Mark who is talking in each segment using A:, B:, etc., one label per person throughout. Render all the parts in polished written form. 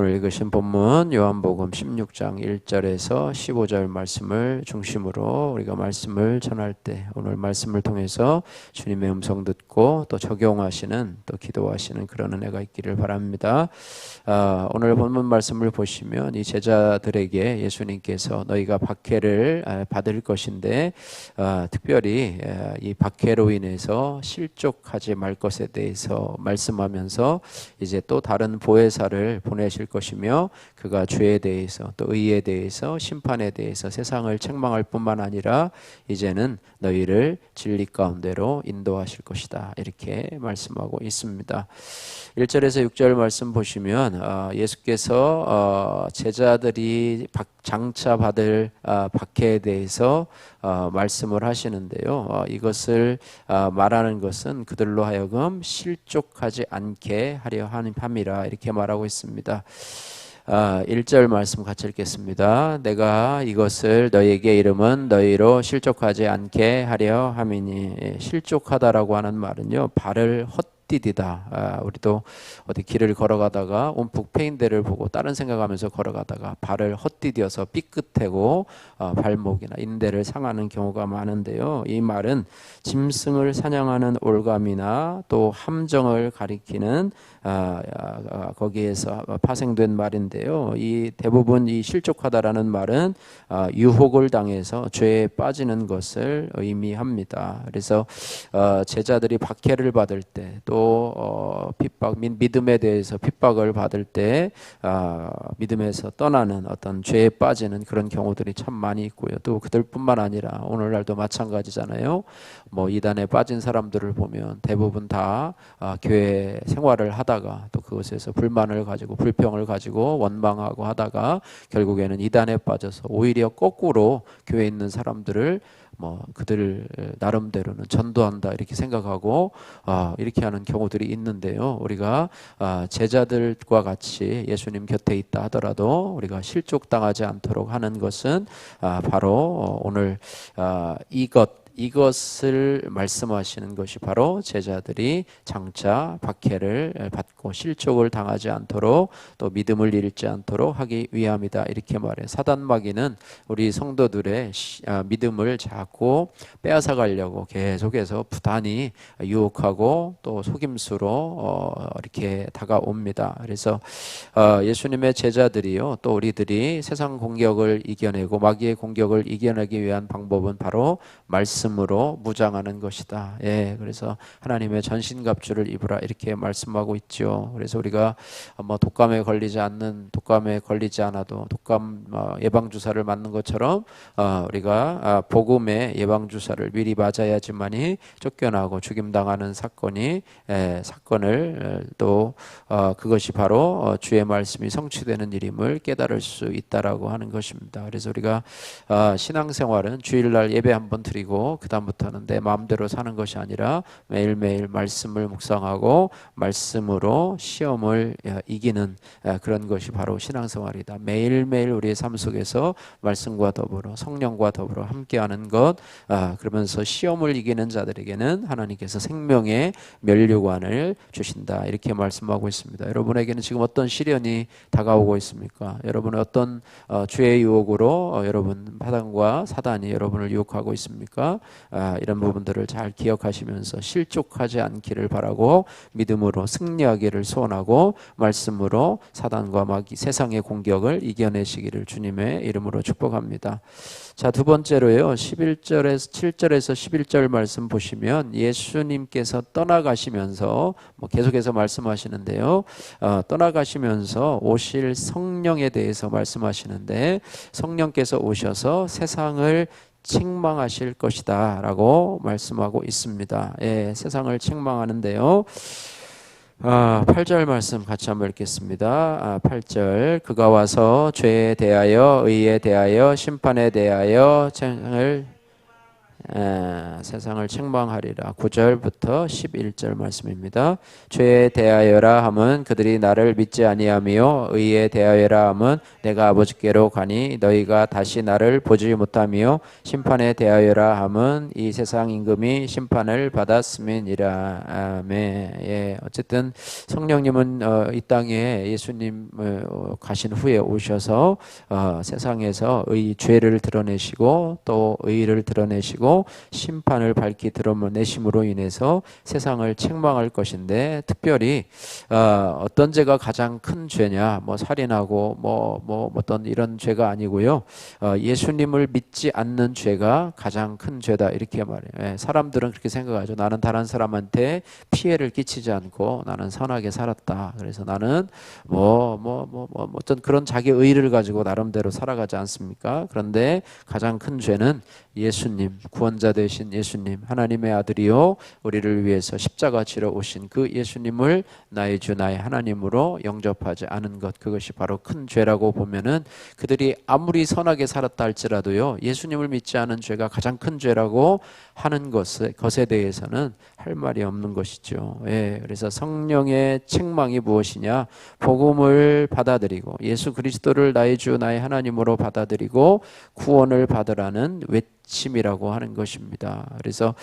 A: 오늘 읽으신 본문 요한복음 16장 1절에서 15절 말씀을 중심으로 우리가 말씀을 전할 때 오늘 말씀을 통해서 주님의 음성 듣고 또 적용하시는 또 기도하시는 그런 은혜가 있기를 바랍니다. 오늘 본문 말씀을 보시면 이 제자들에게 예수님께서 너희가 박해를 받을 것인데 특별히 이 박해로 인해서 실족하지 말 것에 대해서 말씀하면서 이제 또 다른 보혜사를 보내실 것이며 그가 죄에 대해서 또 의에 대해서 심판에 대해서 세상을 책망할 뿐만 아니라 이제는 너희를 진리 가운데로 인도하실 것이다 이렇게 말씀하고 있습니다. 1절에서 6절 말씀 보시면 예수께서 제자들이 장차 받을 박해에 대해서 말씀을 하시는데요. 이것을 말하는 것은 그들로 하여금 실족하지 않게 하려 함이라 이렇게 말하고 있습니다. 1절 말씀 같이 읽겠습니다. 내가 이것을 너희에게 이름은 너희로 실족하지 않게 하려 함이니. 실족하다라고 하는 말은요, 발을 헛디디다. 우리도 어디 길을 걸어가다가 움푹 패인 데를 보고 다른 생각하면서 걸어가다가 발을 헛디뎌서 삐끗하고 발목이나 인대를 상하는 경우가 많은데요. 이 말은 짐승을 사냥하는 올감이나 또 함정을 가리키는 거기에서 파생된 말인데요. 이 대부분 이 실족하다라는 말은 유혹을 당해서 죄에 빠지는 것을 의미합니다. 그래서 제자들이 박해를 받을 때 또 핍박, 믿음에 대해서 핍박을 받을 때 믿음에서 떠나는 어떤 죄에 빠지는 그런 경우들이 참 많이 있고요. 또 그들뿐만 아니라 오늘날도 마찬가지잖아요. 뭐 이단에 빠진 사람들을 보면 대부분 다 교회 생활을 하다가 또 그것에서 불만을 가지고 불평을 가지고 원망하고 하다가 결국에는 이단에 빠져서 오히려 거꾸로 교회에 있는 사람들을 뭐 그들 나름대로는 전도한다 이렇게 생각하고 이렇게 하는 경우들이 있는데요. 우리가 제자들과 같이 예수님 곁에 있다 하더라도 우리가 실족당하지 않도록 하는 것은 바로 오늘 이것을 말씀하시는 것이 바로 제자들이 장차 박해를 받고 실족을 당하지 않도록 또 믿음을 잃지 않도록 하기 위함이다 이렇게 말해요. 사단마귀는 우리 성도들의 믿음을 자꾸 빼앗아 가려고 계속해서 부단히 유혹하고 또 속임수로 이렇게 다가옵니다. 그래서 예수님의 제자들이요 또 우리들이 세상 공격을 이겨내고 마귀의 공격을 이겨내기 위한 방법은 바로 말씀으로 무장하는 것이다. 그래서 하나님의 전신갑주를 입으라 이렇게 말씀하고 있죠. 그래서 우리가 뭐 독감에 걸리지 않아도 독감 예방 주사를 맞는 것처럼 우리가 복음의 예방 주사를 미리 맞아야지만이 쫓겨나고 죽임당하는 사건을 또 그것이 바로 주의 말씀이 성취되는 일임을 깨달을 수 있다라고 하는 것입니다. 그래서 우리가 신앙생활은 주일날 예배 한번 드리고 그 다음부터는 내 마음대로 사는 것이 아니라 매일매일 말씀을 묵상하고 말씀으로 시험을 이기는 그런 것이 바로 신앙생활이다. 매일매일 우리의 삶 속에서 말씀과 더불어 성령과 더불어 함께하는 것 그러면서 시험을 이기는 자들에게는 하나님께서 생명의 면류관을 주신다 이렇게 말씀하고 있습니다. 여러분에게는 지금 어떤 시련이 다가오고 있습니까? 여러분은 어떤 죄의 유혹으로 여러분 사단과 사단이 여러분을 유혹하고 있습니까? 이런 부분들을 잘 기억하시면서 실족하지 않기를 바라고 믿음으로 승리하기를 소원하고 말씀으로 사단과 마귀 세상의 공격을 이겨내시기를 주님의 이름으로 축복합니다. 자, 두 번째로요. 7절에서 11절 말씀 보시면 예수님께서 떠나가시면서 계속해서 말씀하시는데요. 떠나가시면서 오실 성령에 대해서 말씀하시는데 성령께서 오셔서 세상을 책망하실 것이다 라고 말씀하고 있습니다. 세상을 책망하는데요. 8절 말씀 같이 한번 읽겠습니다. 8절 그가 와서 죄에 대하여 의에 대하여 심판에 대하여 책을 세상을 책망하리라. 9절부터 11절 말씀입니다. 죄에 대하여라 함은 그들이 나를 믿지 아니하며 의에 대하여라 함은 내가 아버지께로 가니 너희가 다시 나를 보지 못하며 심판에 대하여라 함은 이 세상 임금이 심판을 받았음이니라. 아멘. 예, 어쨌든 성령님은 이 땅에 예수님 가신 후에 오셔서 세상에서 죄를 드러내시고 또 의를 드러내시고 심판을 밝히 드러내심으로 인해서 세상을 책망할 것인데, 특별히 어떤 죄가 가장 큰 죄냐, 뭐 살인하고 뭐 어떤 이런 죄가 아니고요, 예수님을 믿지 않는 죄가 가장 큰 죄다 이렇게 말해요. 사람들은 그렇게 생각하죠. 나는 다른 사람한테 피해를 끼치지 않고 나는 선하게 살았다. 그래서 나는 어떤 그런 자기 의의를 가지고 나름대로 살아가지 않습니까? 그런데 가장 큰 죄는 예수님, 구원자 되신 예수님, 하나님의 아들이요 우리를 위해서 십자가 지러 오신 그 예수님을 나의 주 나의 하나님으로 영접하지 않은 것, 그것이 바로 큰 죄라고 보면은, 그들이 아무리 선하게 살았다 할지라도요 예수님을 믿지 않은 죄가 가장 큰 죄라고 하는 것에 대해서는 할 말이 없는 것이죠. 그래서 성령의 책망이 무엇이냐? 복음을 받아들이고 예수 그리스도를 나의 주 나의 하나님으로 받아들이고 구원을 받으라는 외침이라고 하는 것입니다. 그래서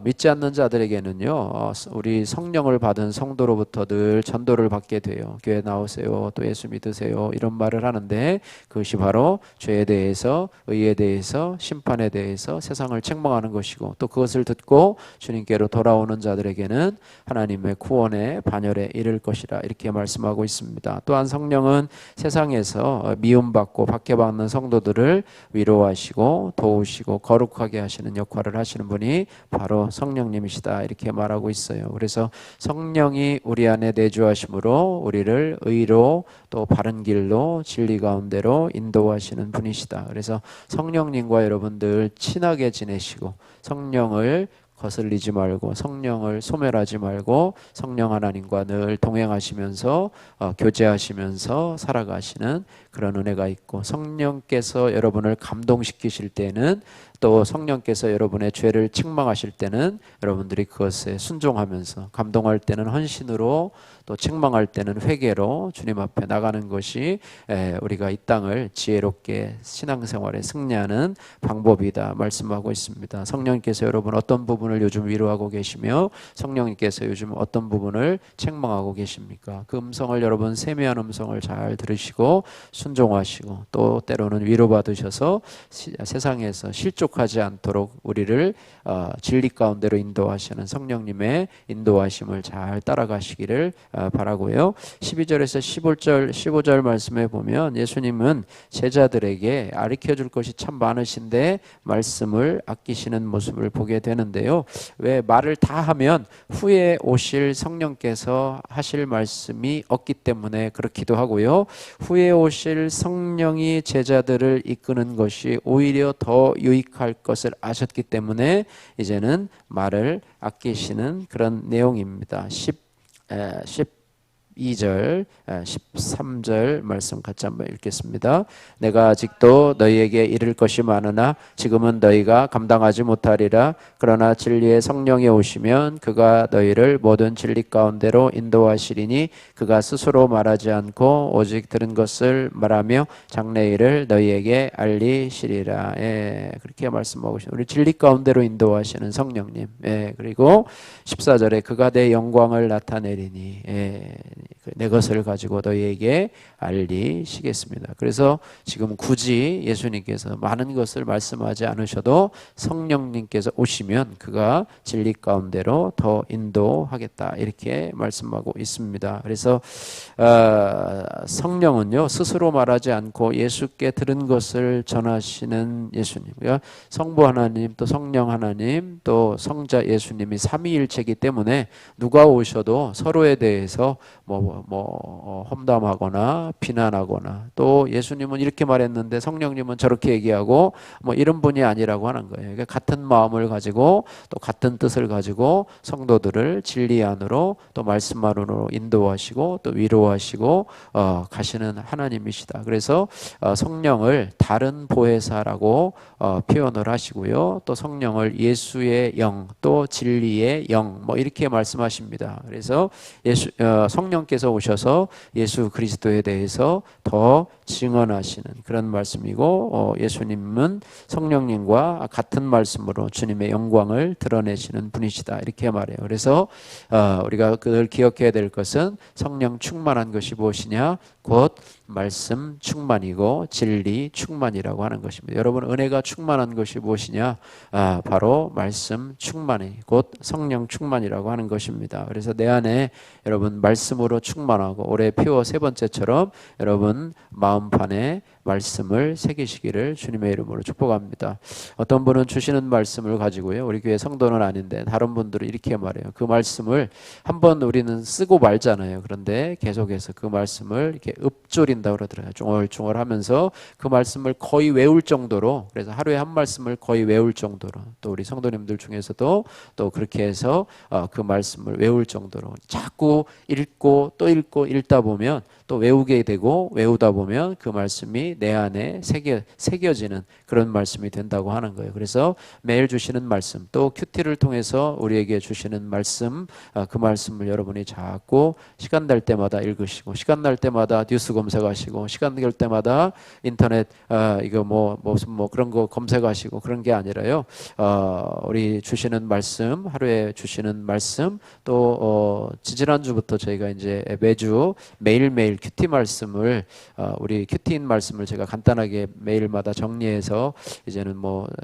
A: 믿지 않는 자들에게는요 우리 성령을 받은 성도로부터 늘 전도를 받게 돼요. 교회 나오세요, 또 예수 믿으세요, 이런 말을 하는데, 그것이 바로 죄에 대해서, 의에 대해서, 심판에 대해서 세상을 책망하는 것이고, 또 그것을 듣고 주님께로 돌아오는 자들에게는 하나님의 구원의 반열에 이를 것이라 이렇게 말씀하고 있습니다. 또한 성령은 세상에서 미움받고 박해받는 성도들을 위로하시고 도우시고 거룩하게 하시는 역할을 하시는 분이 바로 성령님이시다 이렇게 말하고 있어요. 그래서 성령이 우리 안에 내주하심으로 우리를 의로 또 바른 길로 진리 가운데로 인도하시는 분이시다. 그래서 성령님과 여러분들 친하게 지내시고 성령을 거슬리지 말고 성령을 소멸하지 말고 성령 하나님과 늘 동행하시면서 교제하시면서 살아가시는 그런 은혜가 있고, 성령께서 여러분을 감동시키실 때는, 또 성령께서 여러분의 죄를 책망하실 때는 여러분들이 그것에 순종하면서, 감동할 때는 헌신으로, 또 책망할 때는 회개로 주님 앞에 나가는 것이 우리가 이 땅을 지혜롭게 신앙생활에 승리하는 방법이다 말씀하고 있습니다. 성령님께서 여러분 어떤 부분을 요즘 위로하고 계시며 성령님께서 요즘 어떤 부분을 책망하고 계십니까? 그 음성을 여러분 세미한 음성을 잘 들으시고 순종하시고, 또 때로는 위로받으셔서 세상에서 실족하지 않도록 우리를 진리 가운데로 인도하시는 성령님의 인도하심을 잘 따라가시기를 바라고요. 12절에서 15절 말씀에 보면 예수님은 제자들에게 가르쳐줄 것이 참 많으신데 말씀을 아끼시는 모습을 보게 되는데요. 왜 말을 다 하면 후에 오실 성령께서 하실 말씀이 없기 때문에 그렇기도 하고요. 후에 오실 성령이 제자들을 이끄는 것이 오히려 더 유익할 것을 아셨기 때문에 이제는 말을 아끼시는 그런 내용입니다. 12절, 13절 말씀 같이 한번 읽겠습니다. 내가 아직도 너희에게 이를 것이 많으나 지금은 너희가 감당하지 못하리라. 그러나 진리의 성령이 오시면 그가 너희를 모든 진리 가운데로 인도하시리니 그가 스스로 말하지 않고 오직 들은 것을 말하며 장래일을 너희에게 알리시리라. 그렇게 말씀하고 있습니다. 우리 진리 가운데로 인도하시는 성령님. 그리고 14절에 그가 내 영광을 나타내리니 내 것을 가지고 너희에게 알리시겠습니다. 그래서 지금 굳이 예수님께서 많은 것을 말씀하지 않으셔도 성령님께서 오시면 그가 진리 가운데로 더 인도하겠다 이렇게 말씀하고 있습니다. 그래서 성령은요 스스로 말하지 않고 예수께 들은 것을 전하시는 예수님, 그러니까 성부 하나님 또 성령 하나님 또 성자 예수님이 삼위일체이기 때문에 누가 오셔도 서로에 대해서 험담하거나 비난하거나, 또 예수님은 이렇게 말했는데 성령님은 저렇게 얘기하고 뭐 이런 분이 아니라고 하는 거예요. 그러니까 같은 마음을 가지고 또 같은 뜻을 가지고 성도들을 진리 안으로 또 말씀 안으로 인도하시고 또 위로하시고 가시는 하나님이시다. 그래서 성령을 다른 보혜사라고 표현을 하시고요. 또 성령을 예수의 영, 또 진리의 영, 뭐 이렇게 말씀하십니다. 그래서 성령께서 오셔서 예수 그리스도에 대해서 더 증언하시는 그런 말씀이고, 예수님은 성령님과 같은 말씀으로 주님의 영광을 드러내시는 분이시다, 이렇게 말해요. 그래서 우리가 그걸 기억해야 될 것은 성령 충만한 것이 무엇이냐? 곧 말씀 충만이고 진리 충만이라고 하는 것입니다. 여러분, 은혜가 충만한 것이 무엇이냐? 바로 말씀 충만이 곧 성령 충만이라고 하는 것입니다. 그래서 내 안에 여러분 말씀으로 충만하고 올해 피워 세 번째처럼 여러분 마음판에 말씀을 새기시기를 주님의 이름으로 축복합니다. 어떤 분은 주시는 말씀을 가지고요, 우리 교회 성도는 아닌데 다른 분들은 이렇게 말해요. 그 말씀을 한번 우리는 쓰고 말잖아요. 그런데 계속해서 그 말씀을 이렇게 읊조린다고 그러더라고요. 중얼중얼하면서 그 말씀을 거의 외울 정도로, 그래서 하루에 한 말씀을 거의 외울 정도로, 또 우리 성도님들 중에서도 또 그렇게 해서 그 말씀을 외울 정도로 자꾸 읽고 또 읽고 읽다 보면 또 외우게 되고, 외우다 보면 그 말씀이 내 안에 새겨지는 그런 말씀이 된다고 하는 거예요. 그래서 매일 주시는 말씀, 또 큐티를 통해서 우리에게 주시는 말씀, 그 말씀을 여러분이 자꾸 시간 날 때마다 읽으시고, 시간 날 때마다 뉴스 검색하시고, 시간 날 때마다 인터넷 이거 무슨 그런 거 검색하시고, 그런 게 아니라요, 우리 주시는 말씀, 하루에 주시는 말씀, 또 지지난주부터 저희가 이제 매주 매일매일 큐티 말씀을, 우리 큐티인 말씀을 제가 간단하게 매일마다 정리해서 이제는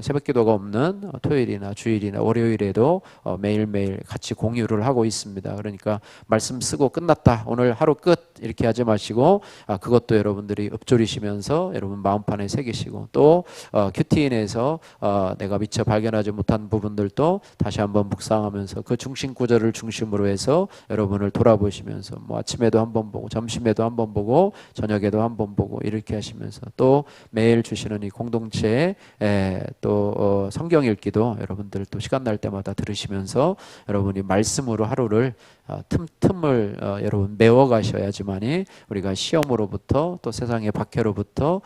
A: 새벽 기도가 없는 토요일이나 주일이나 월요일에도 매일매일 같이 공유를 하고 있습니다. 그러니까 말씀 쓰고 끝났다, 오늘 하루 끝, 이렇게 하지 마시고 그것도 여러분들이 읊조리시면서 여러분 마음판에 새기시고, 또 큐티인에서 내가 미처 발견하지 못한 부분들도 다시 한번 묵상하면서 그 중심 구절을 중심으로 해서 여러분을 돌아보시면서 아침에도 한번 보고 점심에도 한번 보고 저녁에도 한번 보고 이렇게 하시면서, 또 매일 주시는 이 공동체에 또 성경 읽기도 여러분들 또 시간 날 때마다 들으시면서 여러분이 말씀으로 하루를 틈을 여러분 메워 가셔야지만이 우리가 시험으로부터 또 세상의 박해로부터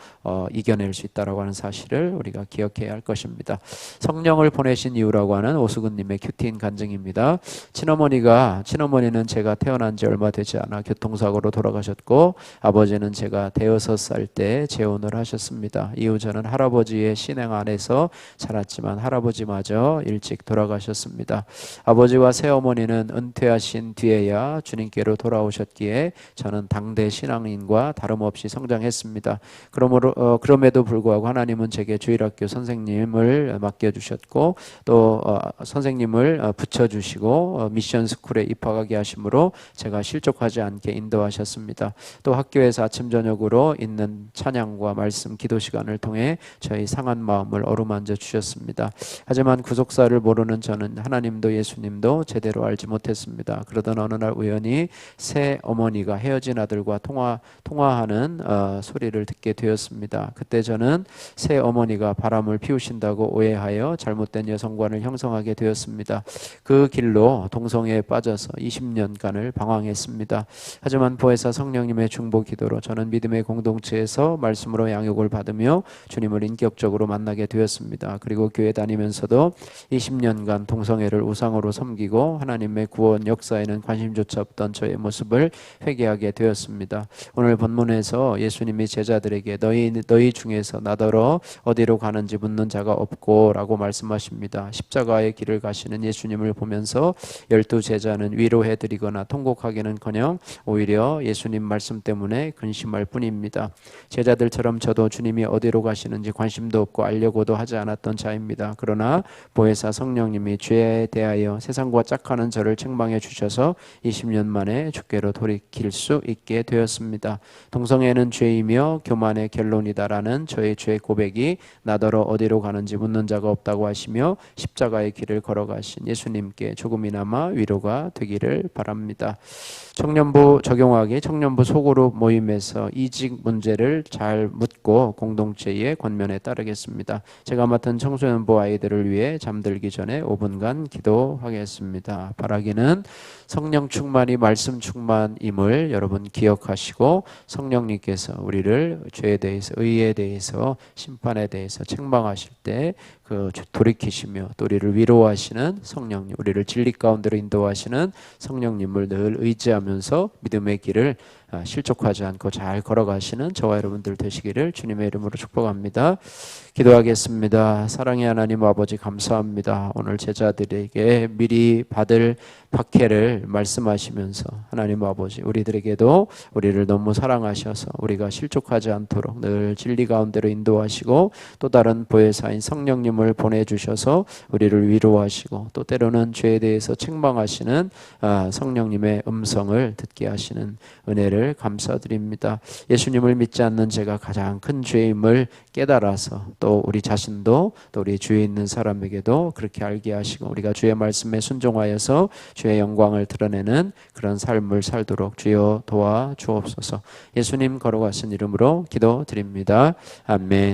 A: 이겨낼 수 있다라고 하는 사실을 우리가 기억해야 할 것입니다. 성령을 보내신 이유라고 하는 오수근님의 큐티인 간증입니다. 친어머니는 제가 태어난 지 얼마 되지 않아 교통사고로 돌아가셨고, 아버지는 제가 대여섯 살 때 재혼을 하셨습니다. 이후 저는 할아버지의 신행 안에서 자랐지만 할아버지마저 일찍 돌아가셨습니다. 아버지와 새어머니는 은퇴하신 뒤에야 주님께로 돌아오셨기에 저는 당대 신앙인과 다름없이 성장했습니다. 그럼에도 불구하고 하나님은 제게 주일학교 선생님을 맡겨주셨고, 또 선생님을 붙여주시고 미션 스쿨에 입학하게 하심으로 제가 실족하지 않게 인도하셨습니다. 또 학교에서 아침 저녁으로 있는 찬양과 말씀, 기도 시간을 통해 저희 상한 마음을 어루만져 주셨습니다. 하지만 구속사를 모르는 저는 하나님도 예수님도 제대로 알지 못했습니다. 그러던 어느 날 우연히 새 어머니가 헤어진 아들과 통화하는 소리를 듣게 되었습니다. 그때 저는 새 어머니가 바람을 피우신다고 오해하여 잘못된 여성관을 형성하게 되었습니다. 그 길로 동성애에 빠져서 20년간을 방황했습니다. 하지만 보혜사 성령님의 중보 기도로 저는 믿음의 공동체에서 말씀으로 양육을 받으며 주님을 인격적으로 만나게 되었습니다. 그리고 교회 다니면서도 20년간 동성애를 우상으로 섬기고 하나님의 구원 역사에는 관심조차 없던 저의 모습을 회개하게 되었습니다. 오늘 본문에서 예수님이 제자들에게 너희 중에서 나더러 어디로 가는지 묻는 자가 없고 라고 말씀하십니다. 십자가의 길을 가시는 예수님을 보면서 12 제자는 위로해드리거나 통곡하기는커녕 오히려 예수님 말씀 때문에 근심할 뿐입니다. 제자들처럼 저도 주님이 어디로 가시는지 관심도 없고 알려고도 하지 않았던 자입니다. 그러나 보혜사 성령님이 죄에 대하여 세상과 짝하는 저를 책망해 주셔서 주셔서 20년 만에 주께로 돌이킬 수 있게 되었습니다. 동성애는 죄이며 교만의 결론이다라는 저의 죄 고백이 나더러 어디로 가는지 묻는 자가 없다고 하시며 십자가의 길을 걸어가신 예수님께 조금이나마 위로가 되기를 바랍니다. 청년부 적용하기 청년부 소그룹 모임에서 이직 문제를 잘 묻고 공동체의 권면에 따르겠습니다. 제가 맡은 청소년부 아이들을 위해 잠들기 전에 5분간 기도하겠습니다. 바라기는 성령 충만이 말씀 충만임을 여러분 기억하시고 성령님께서 우리를 죄에 대해서 의에 대해서 심판에 대해서 책망하실 때 그 돌이키시며 또 우리를 위로하시는 성령님, 우리를 진리 가운데로 인도하시는 성령님을 늘 의지하면서 믿음의 길을 실족하지 않고 잘 걸어가시는 저와 여러분들 되시기를 주님의 이름으로 축복합니다. 기도하겠습니다. 사랑의 하나님 아버지 감사합니다. 오늘 제자들에게 미리 받을 박해를 말씀하시면서 하나님 아버지 우리들에게도 우리를 너무 사랑하셔서 우리가 실족하지 않도록 늘 진리 가운데로 인도하시고 또 다른 보혜사인 성령님을 보내주셔서 우리를 위로하시고 또 때로는 죄에 대해서 책망하시는 성령님의 음성을 듣게 하시는 은혜를 감사드립니다. 예수님을 믿지 않는 제가 가장 큰 죄임을 깨달아서 또 우리 자신도 또 우리 주위에 있는 사람에게도 그렇게 알게 하시고 우리가 주의 말씀에 순종하여서 주의 영광을 드러내는 그런 삶을 살도록 주여 도와 주옵소서. 예수님 걸어가신 이름으로 기도드립니다. 아멘.